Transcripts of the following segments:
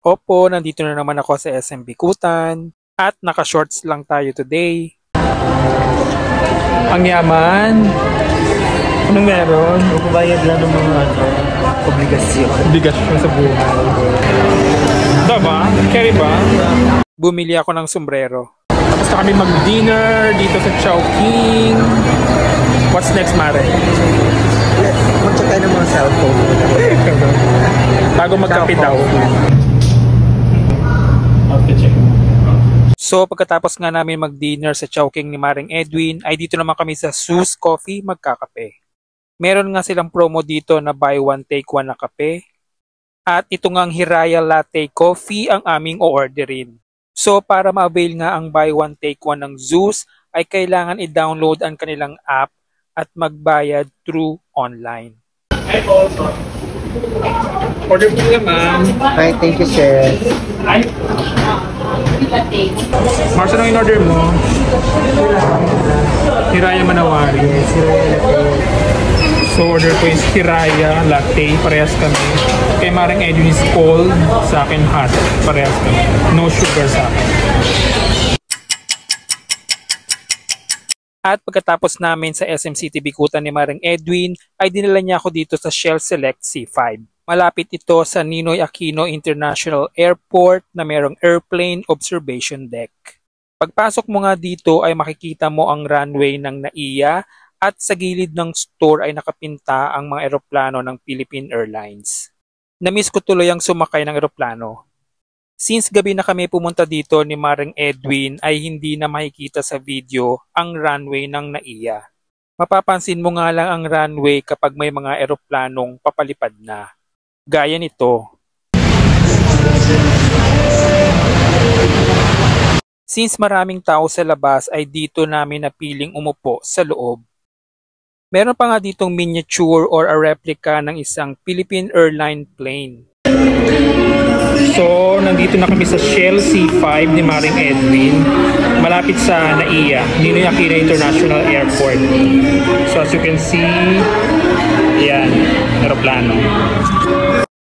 Opo, nandito na naman ako sa SM Bikutan at naka-shorts lang tayo today. Ang yaman. Anong meron? Magbabayad lang ng mga obligasyon. Obligasyon sa buhay. Diba? Carry ba? Bumili ako ng sombrero. Tapos na kami mag-dinner dito sa Chowking. What's next, Mare? Mag-check tayo ng mga cellphone. Bago magkape daw. So pagkatapos nga namin mag-dinner sa Chowking ni Maring Edwin, ay dito naman kami sa Sue's Coffee magkakape. Meron nga silang promo dito na buy one take one na kape. At ito ngang Hiraya Latte Coffee ang aming o-orderin. So para ma-avail nga ang buy one take one ng Zeus, ay kailangan i-download ang kanilang app at magbayad through online. Order po nga, ma'am. Hi, thank you, sir. Mars, anong in-order mo? Hiraya Manawari. So order ko is Hiraya Latte. Parehas kami. Kay Maring Edwin is cold. Sa akin hot. Parehas kami. No sugar sa akin. At pagkatapos namin sa SM City Bikutan ni Maring Edwin, ay dinala niya ako dito sa Shell Select C5. Malapit ito sa Ninoy Aquino International Airport na merong airplane observation deck. Pagpasok mo nga dito ay makikita mo ang runway ng NAIA at sa gilid ng store ay nakapinta ang mga eroplano ng Philippine Airlines. Namiss ko tuloy ang sumakay ng eroplano. Since gabi na kami pumunta dito ni Maring Edwin ay hindi na makikita sa video ang runway ng NAIA. Mapapansin mo nga lang ang runway kapag may mga eroplanong papalipad na. Gaya nito. Since maraming tao sa labas ay dito namin napiling umupo sa loob. Meron pa nga ditong miniature or a replica ng isang Philippine Airline plane. So, nandito na kami sa Shell C5 ni Maring Edwin, malapit sa NAIA, Ninoy Aquino International Airport. So, as you can see, yan, aeroplano.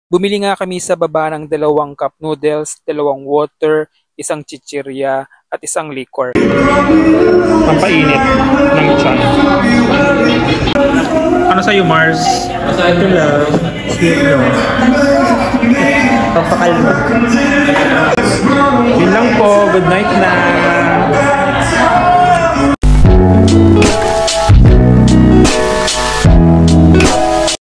Bumili nga kami sa baba ng 2 cup noodles, 2 water, 1 chichirya, at 1 liquor. Pampainit ng tiyan. Ano sa'yo, Mars? Ito lang. Sweet, no? Pampakalma. Yun lang po. Good night na.